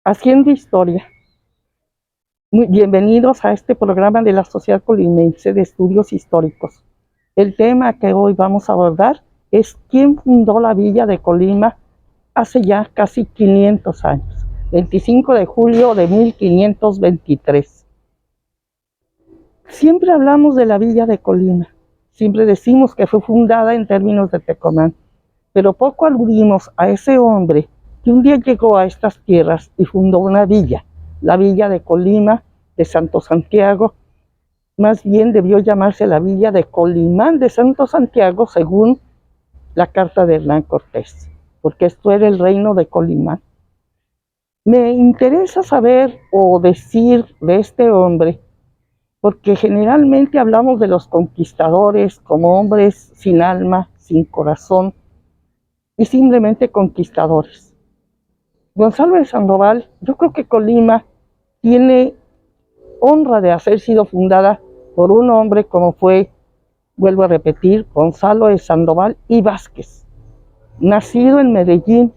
Haciendo historia. Muy bienvenidos a este programa de la Sociedad Colimense de Estudios Históricos. El tema que hoy vamos a abordar es quién fundó la villa de Colima hace ya casi 500 años, 25 de julio de 1523. Siempre hablamos de la villa de Colima, siempre decimos que fue fundada en términos de Tecomán, pero poco aludimos a ese hombre que un día llegó a estas tierras y fundó una villa, la villa de Colima de Santo Santiago. Más bien debió llamarse la villa de Colimán de Santo Santiago, según la carta de Hernán Cortés, porque esto era el reino de Colimán. Me interesa saber o decir de este hombre, porque generalmente hablamos de los conquistadores como hombres sin alma, sin corazón y simplemente conquistadores. Gonzalo de Sandoval, yo creo que Colima tiene honra de haber sido fundada por un hombre como fue, vuelvo a repetir, Gonzalo de Sandoval y Vázquez, nacido en Medellín,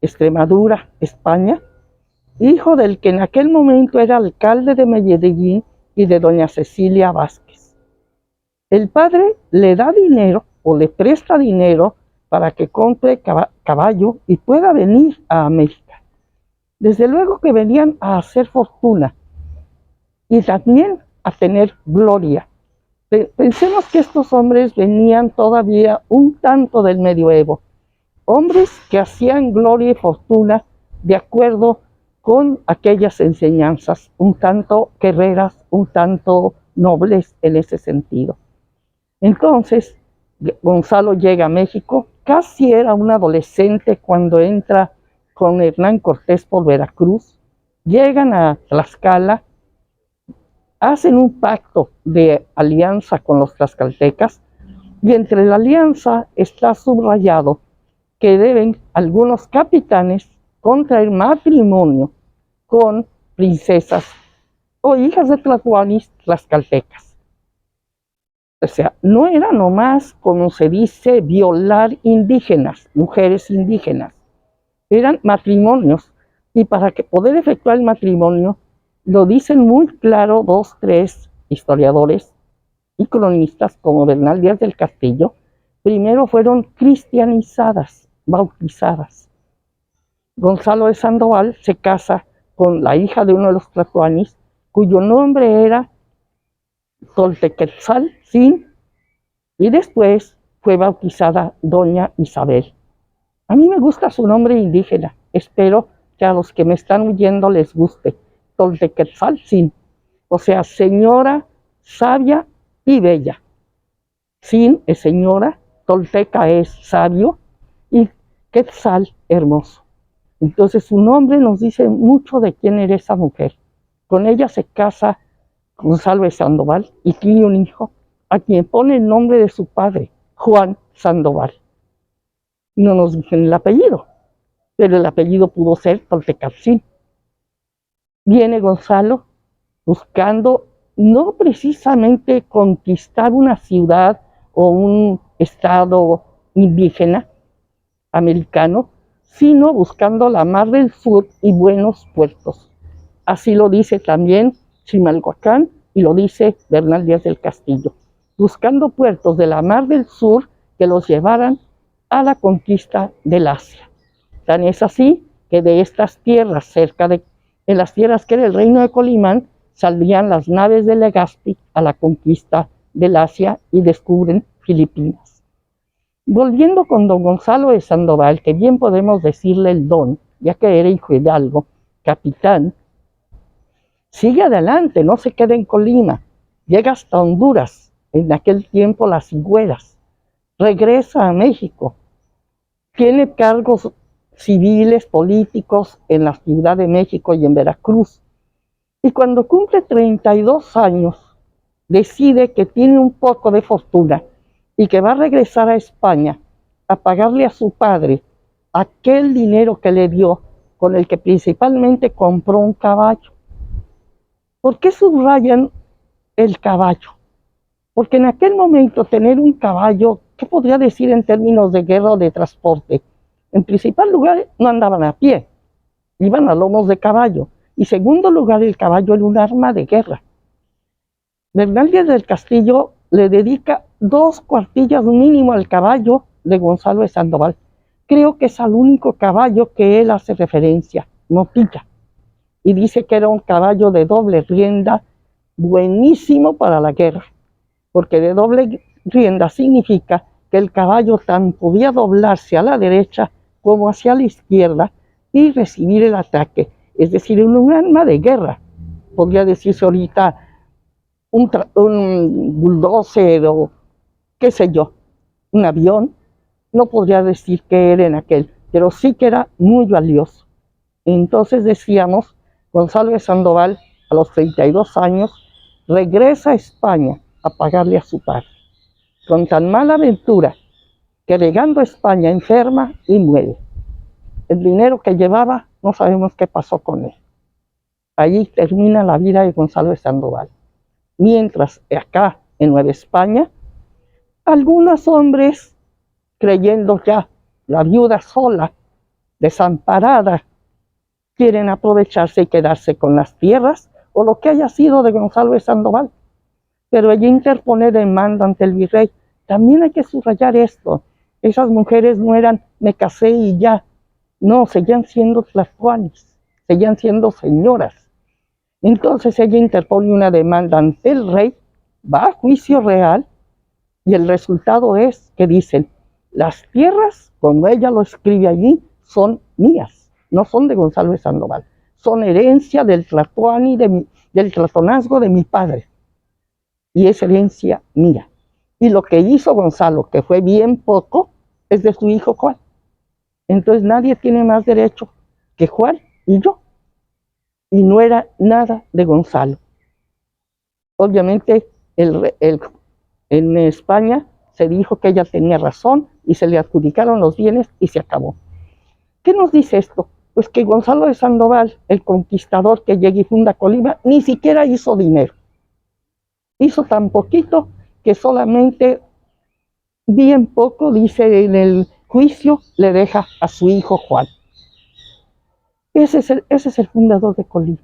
Extremadura, España, hijo del que en aquel momento era alcalde de Medellín y de doña Cecilia Vázquez. El padre le da dinero o le presta dinero para que compre caballo y pueda venir a América. Desde luego que venían a hacer fortuna y también a tener gloria. Pensemos que estos hombres venían todavía un tanto del medioevo, hombres que hacían gloria y fortuna de acuerdo con aquellas enseñanzas, un tanto guerreras, un tanto nobles en ese sentido. Entonces, Gonzalo llega a México, casi era un adolescente cuando entra con Hernán Cortés por Veracruz, llegan a Tlaxcala, hacen un pacto de alianza con los tlaxcaltecas y entre la alianza está subrayado que deben algunos capitanes contraer matrimonio con princesas o hijas de tlahuanis tlaxcaltecas. O sea, no era nomás, como se dice, violar indígenas, mujeres indígenas. Eran matrimonios. Y para poder efectuar el matrimonio, lo dicen muy claro 2, 3 historiadores y cronistas como Bernal Díaz del Castillo, primero fueron cristianizadas, bautizadas. Gonzalo de Sandoval se casa con la hija de uno de los tlahuanis, cuyo nombre era Toltequetzaltzin, y después fue bautizada Doña Isabel. A mí me gusta su nombre indígena, espero que a los que me están oyendo les guste. Toltequetzaltzin, o sea, señora sabia y bella. Sin es señora, tolteca es sabio y quetzal hermoso. Entonces su nombre nos dice mucho de quién era esa mujer. Con ella se casa Gonzalo de Sandoval y tiene un hijo a quien pone el nombre de su padre, Juan Sandoval. No nos dicen el apellido, pero el apellido pudo ser Toltecatzin. Viene Gonzalo buscando no precisamente conquistar una ciudad o un estado indígena americano, sino buscando la Mar del Sur y buenos puertos. Así lo dice también Chimalhuacán y lo dice Bernal Díaz del Castillo, buscando puertos de la Mar del Sur que los llevaran a la conquista del Asia. Tan es así que de estas tierras, en las tierras que era el reino de Colimán, saldrían las naves de Legazpi a la conquista del Asia y descubren Filipinas. Volviendo con don Gonzalo de Sandoval, que bien podemos decirle el don, ya que era hijo hidalgo, capitán, sigue adelante, no se queda en Colima, llega hasta Honduras, en aquel tiempo las Higueras, regresa a México, tiene cargos civiles, políticos en la Ciudad de México y en Veracruz. Y cuando cumple 32 años, decide que tiene un poco de fortuna y que va a regresar a España a pagarle a su padre aquel dinero que le dio, con el que principalmente compró un caballo. ¿Por qué subrayan el caballo? Porque en aquel momento tener un caballo, ¿qué podría decir en términos de guerra o de transporte? En principal lugar, no andaban a pie, iban a lomos de caballo. Y segundo lugar, el caballo era un arma de guerra. Bernal Díaz del Castillo le dedica 2 cuartillas mínimo al caballo de Gonzalo de Sandoval. Creo que es al único caballo que él hace referencia, Notilla. Y dice que era un caballo de doble rienda, buenísimo para la guerra. Porque de doble rienda significa que el caballo tan podía doblarse a la derecha como hacia la izquierda y recibir el ataque. Es decir, un arma de guerra. Podría decirse ahorita un bulldozer o qué sé yo, un avión. No podría decir que era en aquel, pero sí que era muy valioso. Entonces decíamos, Gonzalo de Sandoval, a los 32 años, regresa a España a pagarle a su padre. Con tan mala aventura que llegando a España enferma y muere. El dinero que llevaba, no sabemos qué pasó con él. Allí termina la vida de Gonzalo de Sandoval. Mientras acá, en Nueva España, algunos hombres, creyendo ya la viuda sola, desamparada, quieren aprovecharse y quedarse con las tierras o lo que haya sido de Gonzalo de Sandoval. Pero ella interpone demanda ante el virrey. También hay que subrayar esto. Esas mujeres no eran me casé y ya. No, seguían siendo tlaxcuanis, seguían siendo señoras. Entonces ella interpone una demanda ante el rey, va a juicio real y el resultado es que dicen, las tierras, como ella lo escribe allí, son mías, no son de Gonzalo de Sandoval, son herencia del tlatoani, del tlatonazgo de mi padre. Y es herencia mía. Y lo que hizo Gonzalo, que fue bien poco, es de su hijo Juan. Entonces nadie tiene más derecho que Juan y yo. Y no era nada de Gonzalo. Obviamente en España se dijo que ella tenía razón y se le adjudicaron los bienes y se acabó. ¿Qué nos dice esto? Pues que Gonzalo de Sandoval, el conquistador que llega y funda Colima, ni siquiera hizo dinero. Hizo tan poquito que solamente bien poco, dice en el juicio, le deja a su hijo Juan. Ese es el fundador de Colima.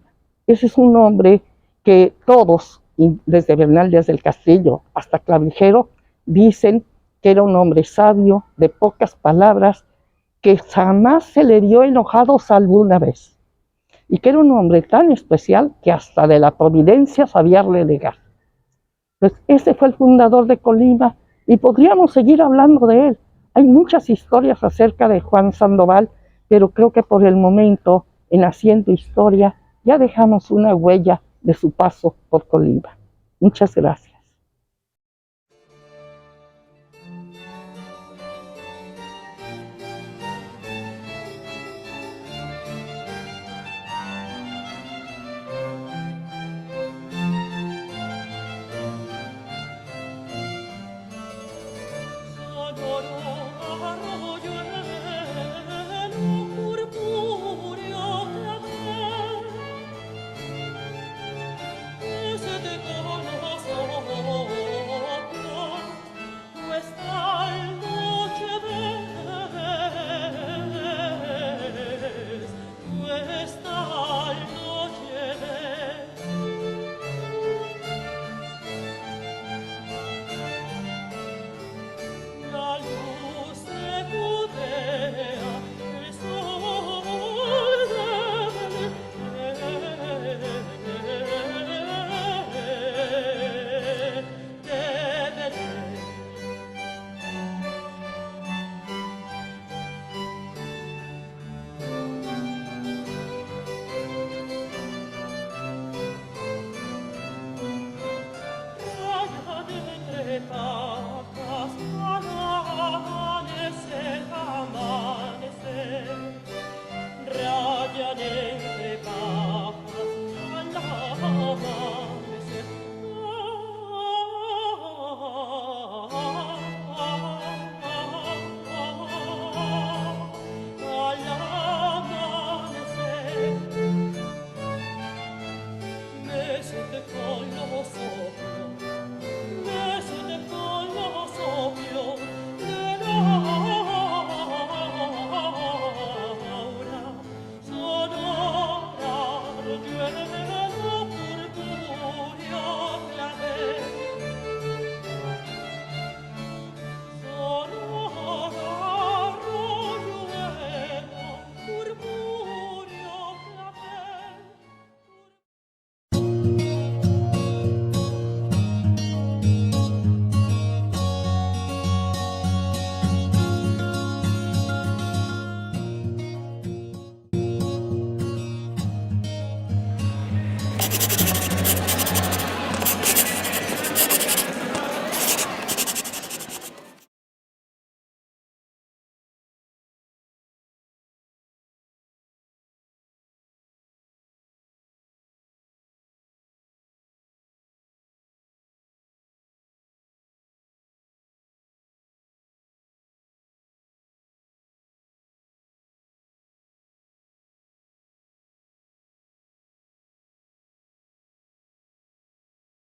Ese es un hombre que todos, desde Bernal Díaz del Castillo hasta Clavijero, dicen que era un hombre sabio, de pocas palabras, que jamás se le dio enojado salvo una vez. Y que era un hombre tan especial que hasta de la providencia sabía relegar. Pues ese fue el fundador de Colima y podríamos seguir hablando de él. Hay muchas historias acerca de Juan Sandoval, pero creo que por el momento, en Haciendo Historia, ya dejamos una huella de su paso por Colima. Muchas gracias.